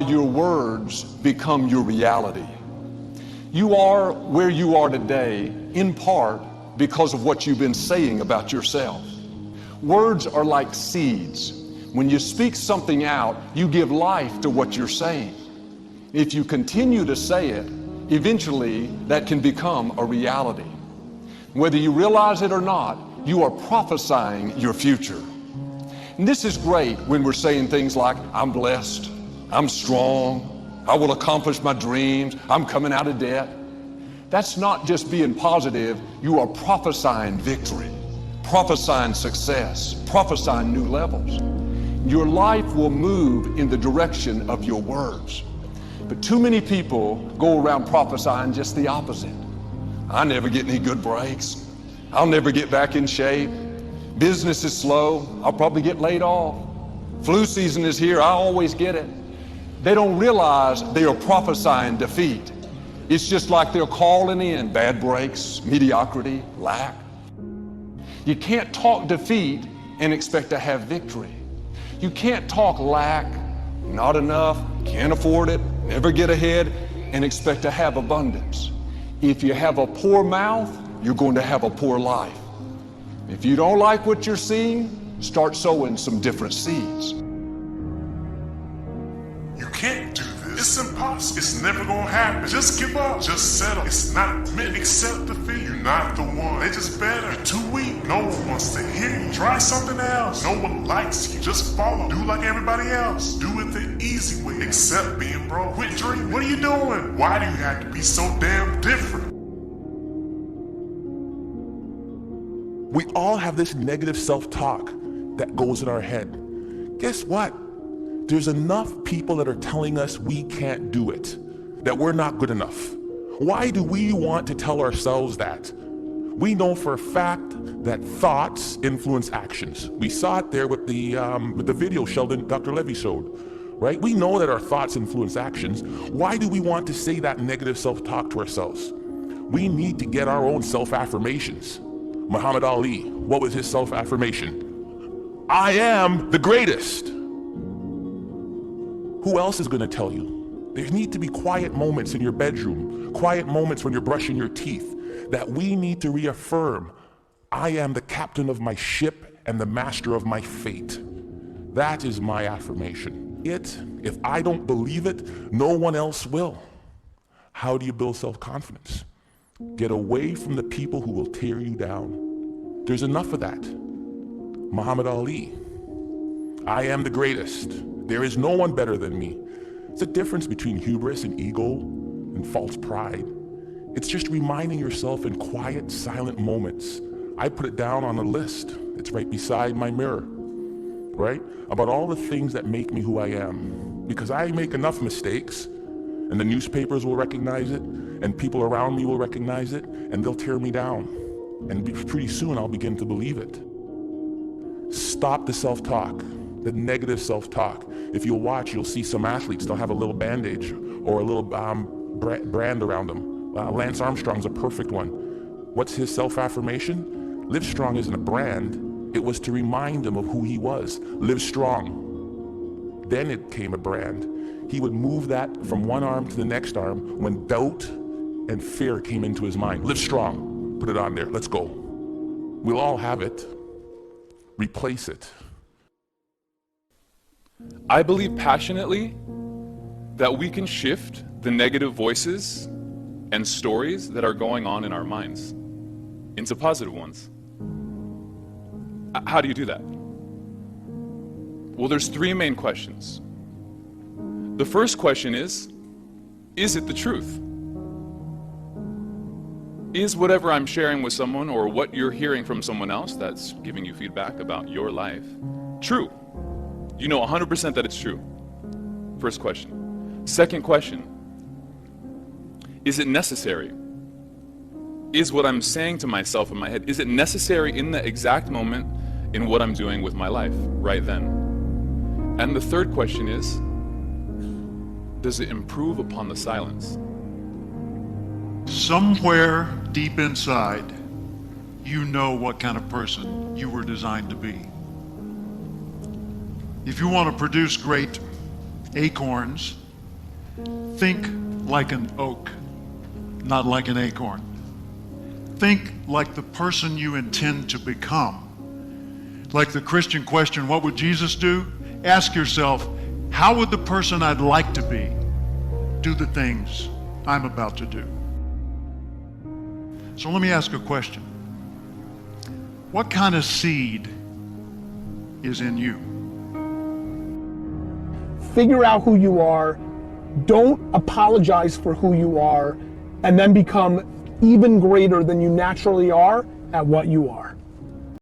Your words become your reality. You are where you are today in part because of what you've been saying about yourself. Words are like seeds. When you speak something out, you give life to what you're saying. If you continue to say it, eventually that can become a reality. Whether you realize it or not, you are prophesying your future. And this is great when we're saying things like, I'm blessed, I'm strong, I will accomplish my dreams, I'm coming out of debt. That's not just being positive, you are prophesying victory, prophesying success, prophesying new levels. Your life will move in the direction of your words. But too many people go around prophesying just the opposite. I never get any good breaks. I'll never get back in shape. Business is slow. I'll probably get laid off. Flu season is here. I always get it. They don't realize they are prophesying defeat. It's just like they're calling in bad breaks, mediocrity, lack. You can't talk defeat and expect to have victory. You can't talk lack, not enough, can't afford it, never get ahead, and expect to have abundance. If you have a poor mouth, you're going to have a poor life. If you don't like what you're seeing, start sowing some different seeds. You can't do this. It's impossible. It's never gonna happen. Just give up. Just settle. It's not meant. Accept defeat. You're not the one. They just better. You're too weak. No one wants to hear you. Try something else. No one likes you. Just follow. Do like everybody else. Do it the easy way. Accept being broke. Quit dreaming. What are you doing? Why do you have to be so damn different? We all have this negative self-talk that goes in our head. Guess what? There's enough people that are telling us we can't do it, that we're not good enough. Why do we want to tell ourselves that? We know for a fact that thoughts influence actions. We saw it there with the video Sheldon, Dr. Levy showed, right? We know that our thoughts influence actions. Why do we want to say that negative self-talk to ourselves? We need to get our own self-affirmations. Muhammad Ali, what was his self-affirmation? I am the greatest. Who else is going to tell you? There need to be quiet moments in your bedroom, quiet moments when you're brushing your teeth, that we need to reaffirm, I am the captain of my ship and the master of my fate. That is my affirmation. If I don't believe it, no one else will. How do you build self-confidence? Get away from the people who will tear you down. There's enough of that. Muhammad Ali, I am the greatest. There is no one better than me. It's a difference between hubris and ego and false pride. It's just reminding yourself in quiet, silent moments. I put it down on a list. It's right beside my mirror, right? About all the things that make me who I am. Because I make enough mistakes, and the newspapers will recognize it, and people around me will recognize it, and they'll tear me down. And pretty soon I'll begin to believe it. Stop the self-talk, the negative self-talk. If you'll watch, you'll see some athletes, they'll have a little bandage or a little brand around them. Lance Armstrong's a perfect one. What's his self-affirmation? Live Strong isn't a brand. It was to remind him of who he was. Live strong. Then it came a brand. He would move that from one arm to the next arm when doubt and fear came into his mind. Live strong. Put it on there. Let's go. We'll all have it. Replace it. I believe passionately that we can shift the negative voices and stories that are going on in our minds into positive ones. How do you do that? Well, there's three main questions. The first question is it the truth? Is whatever I'm sharing with someone or what you're hearing from someone else that's giving you feedback about your life true? You know 100% that it's true. First question. Second question, is it necessary? Is what I'm saying to myself in my head, is it necessary in the exact moment in what I'm doing with my life right then? And the third question is, does it improve upon the silence? Somewhere deep inside, you know what kind of person you were designed to be. If you want to produce great acorns, Think like an oak, not like an acorn. Think like the person you intend to become. Like the Christian question, what would Jesus do? Ask yourself, how would the person I'd like to be do the things I'm about to do? So let me ask a question. What kind of seed is in you? Figure out who you are, don't apologize for who you are, and then become even greater than you naturally are at what you are.